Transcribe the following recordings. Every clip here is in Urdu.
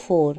4,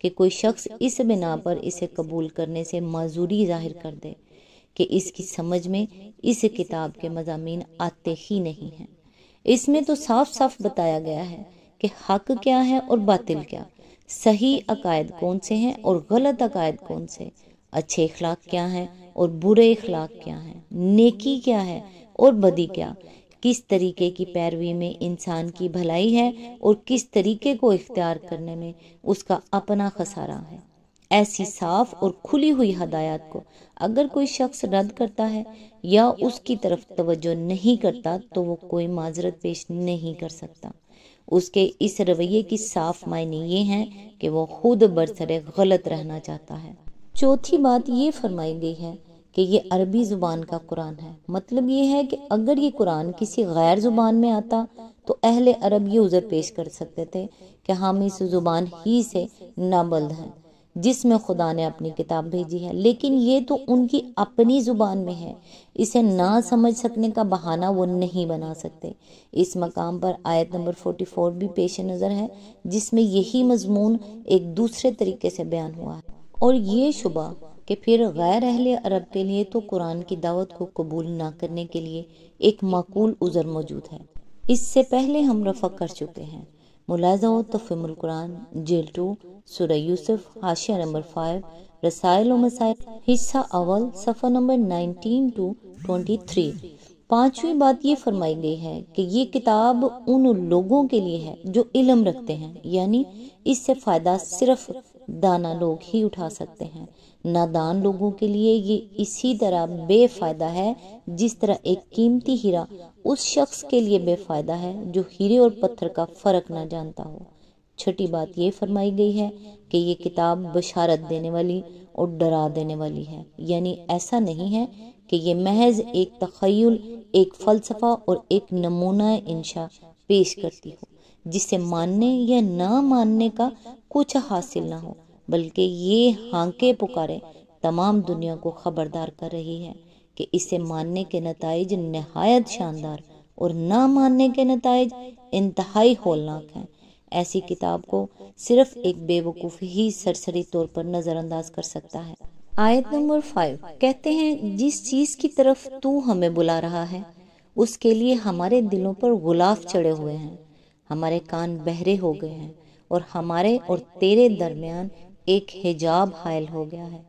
کہ کوئی شخص اس بنا پر اسے قبول کرنے سے معذوری ظاہر کر دے کہ اس کی سمجھ میں اس کتاب کے مضامین آتے ہی نہیں ہیں۔ اس میں تو صاف صاف بتایا گیا ہے کہ حق کیا ہے اور باطل کیا، صحیح عقائد کون سے ہیں اور غلط عقائد کون سے، اچھے اخلاق کیا ہیں اور برے اخلاق کیا ہیں، نیکی کیا ہے اور بدی کیا، کس طریقے کی پیروی میں انسان کی بھلائی ہے اور کس طریقے کو اختیار کرنے میں اس کا اپنا خسارہ ہے۔ ایسی صاف اور کھلی ہوئی ہدایات کو اگر کوئی شخص رد کرتا ہے یا اس کی طرف توجہ نہیں کرتا تو وہ کوئی معذرت پیش نہیں کر سکتا۔ اس کے اس رویے کی صاف معنی یہ ہیں کہ وہ خود برسر غلط رہنا چاہتا ہے۔ چوتھی بات یہ فرمائی گئی ہے کہ یہ عربی زبان کا قرآن ہے۔ مطلب یہ ہے کہ اگر یہ قرآن کسی غیر زبان میں آتا تو اہل عرب یہ عذر پیش کر سکتے تھے کہ ہم اس زبان ہی سے نابلد ہیں جس میں خدا نے اپنی کتاب بھیجی ہے، لیکن یہ تو ان کی اپنی زبان میں ہے، اسے نہ سمجھ سکنے کا بہانہ وہ نہیں بنا سکتے۔ اس مقام پر آیت نمبر 44 بھی پیش نظر ہے جس میں یہی مضمون ایک دوسرے طریقے سے بیان ہوا ہے، اور یہ شبہ کہ پھر غیر اہل عرب کے لیے تو قرآن کی دعوت کو قبول نہ کرنے کے لیے ایک معقول عذر موجود ہے، اس سے پہلے ہم رفع کر چکے ہیں۔ ملاحظہ و تفہیم القرآن جیل 2 سورہ یوسف حاشیہ نمبر 5 رسائل و مسائل حصہ اول صفحہ نمبر 19 to 23۔ پانچویں بات یہ فرمائی گئی ہے کہ یہ کتاب ان لوگوں کے لیے ہے جو علم رکھتے ہیں، یعنی اس سے فائدہ صرف دانا لوگ ہی اٹھا سکتے ہیں، نادان لوگوں کے لیے یہ اسی طرح بے فائدہ ہے جس طرح ایک قیمتی ہیرا اس شخص کے لیے بے فائدہ ہے جو ہیرے اور پتھر کا فرق نہ جانتا ہو۔ چھٹی بات یہ فرمائی گئی ہے کہ یہ کتاب بشارت دینے والی اور ڈرا دینے والی ہے، یعنی ایسا نہیں ہے کہ یہ محض ایک تخیل، ایک فلسفہ اور ایک نمونہ انشاء پیش کرتی ہو جسے ماننے یا نہ ماننے کا کچھ حاصل نہ ہو، بلکہ یہ ہانکے پکارے تمام دنیا کو خبردار کر رہی ہے کہ اسے ماننے کے نتائج نہایت شاندار اور نہ ماننے کے نتائج انتہائی ہولناک ہیں۔ ایسی کتاب کو صرف ایک بے وقوف ہی سرسری طور پر نظر انداز کر سکتا ہے۔ آیت نمبر 5 کہتے ہیں جس چیز کی طرف تو ہمیں بلا رہا ہے اس کے لیے ہمارے دلوں پر غلاف چڑھے ہوئے ہیں، ہمارے کان بہرے ہو گئے ہیں اور ہمارے اور تیرے درمیان ایک حجاب حائل ہو گیا ہے،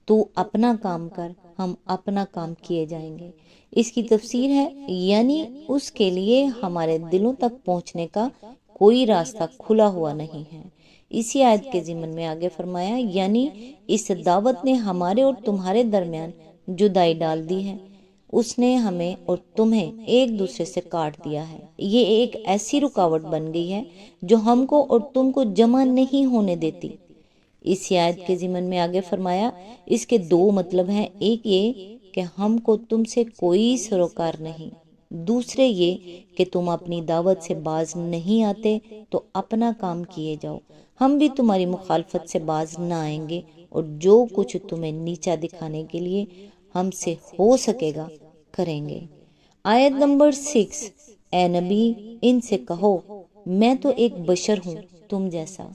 تو اپنا کام کر، ہم اپنا کام کیے جائیں گے۔ اس کی تفسیر ہے یعنی اس کے لیے ہمارے دلوں تک پہنچنے کا کوئی راستہ کھلا ہوا نہیں ہے۔ اسی آیت کے ضمن میں آگے فرمایا یعنی اس دعوت نے ہمارے اور تمہارے درمیان جدائی ڈال دی ہے، اس نے ہمیں اور تمہیں ایک دوسرے سے کاٹ دیا ہے، یہ ایک ایسی رکاوٹ بن گئی ہے جو ہم کو اور تم کو جمع نہیں ہونے دیتی۔ اسی آیت کے ضمن میں آگے فرمایا اس کے دو مطلب ہیں، ایک یہ کہ ہم کو تم سے کوئی سروکار نہیں، دوسرے یہ کہ تم اپنی دعوت سے باز نہیں آتے تو اپنا کام کیے جاؤ، ہم بھی تمہاری مخالفت سے باز نہ آئیں گے اور جو کچھ تمہیں نیچا دکھانے کے لیے ہم سے ہو سکے گا کریں گے۔ آیت نمبر 6 اے نبی ان سے کہو میں تو ایک بشر ہوں تم جیسا،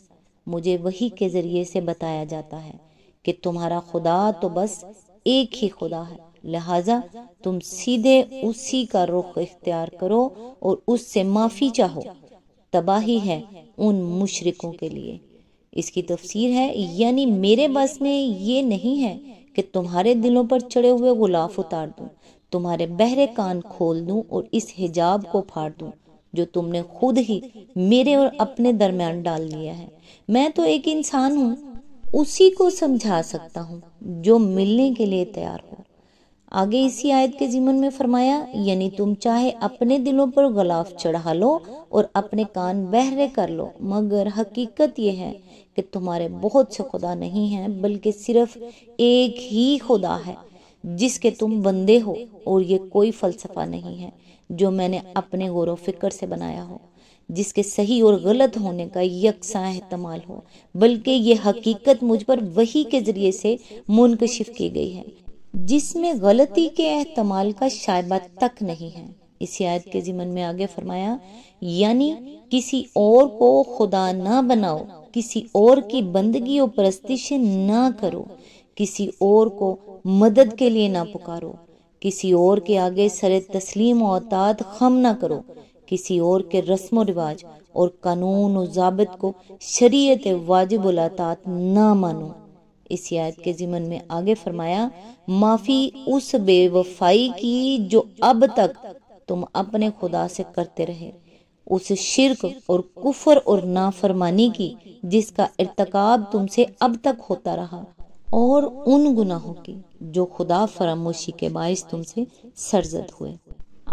مجھے وحی کے ذریعے سے بتایا جاتا ہے کہ تمہارا خدا تو بس ایک ہی خدا ہے، لہٰذا تم سیدھے اسی کا رخ اختیار کرو اور اس سے معافی چاہو، تباہی ہے ان مشرکوں کے لیے۔ اس کی تفسیر ہے یعنی میرے بس میں یہ نہیں ہے کہ تمہارے دلوں پر چڑھے ہوئے غلاف اتار دوں، تمہارے بہرے کان کھول دوں اور اس حجاب کو پھاڑ دوں جو تم نے خود ہی میرے اور اپنے درمیان ڈال دیا ہے۔ میں تو ایک انسان ہوں، اسی کو سمجھا سکتا ہوں جو ملنے کے لیے تیار ہو۔ آگے اسی آیت کے ضمن میں فرمایا یعنی تم چاہے اپنے دلوں پر غلاف چڑھا لو اور اپنے کان بہرے کر لو، مگر حقیقت یہ ہے کہ تمہارے بہت سے خدا نہیں ہیں بلکہ صرف ایک ہی خدا ہے جس کے تم بندے ہو، اور یہ کوئی فلسفہ نہیں ہے جو میں نے اپنے غور و فکر سے بنایا ہو جس کے صحیح اور غلط ہونے کا یکساں احتمال ہو، بلکہ یہ حقیقت مجھ پر وحی کے ذریعے سے منکشف کی گئی ہے جس میں غلطی کے احتمال کا شائبہ تک نہیں ہے۔ اسی آیت کے ضمن میں آگے فرمایا یعنی کسی اور کو خدا نہ بناؤ، کسی اور کی بندگی و پرستش نہ کرو، کسی اور کو مدد کے لیے نہ پکارو، کسی اور کے آگے سر تسلیم و اطاعت خم نہ کرو، کسی اور کے رسم و رواج اور قانون و ضابط کو شریعت واجب الاطاعت نہ مانو۔ اسی آیت کے ضمن میں آگے فرمایا، معافی اس بے وفائی کی جو اب تک تم اپنے خدا سے کرتے رہے، اس شرک اور کفر اور نافرمانی کی جس کا ارتکاب تم سے اب تک ہوتا رہا، اور ان گناہوں کی جو خدا فراموشی کے باعث تم سے سرزد ہوئے۔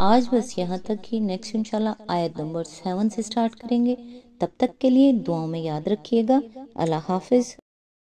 آج بس یہاں تک ہی، نیکسٹ انشاءاللہ آیت نمبر 7 سے سٹارٹ کریں گے۔ تب تک کے لیے دعاؤں میں یاد رکھیے گا۔ اللہ حافظ۔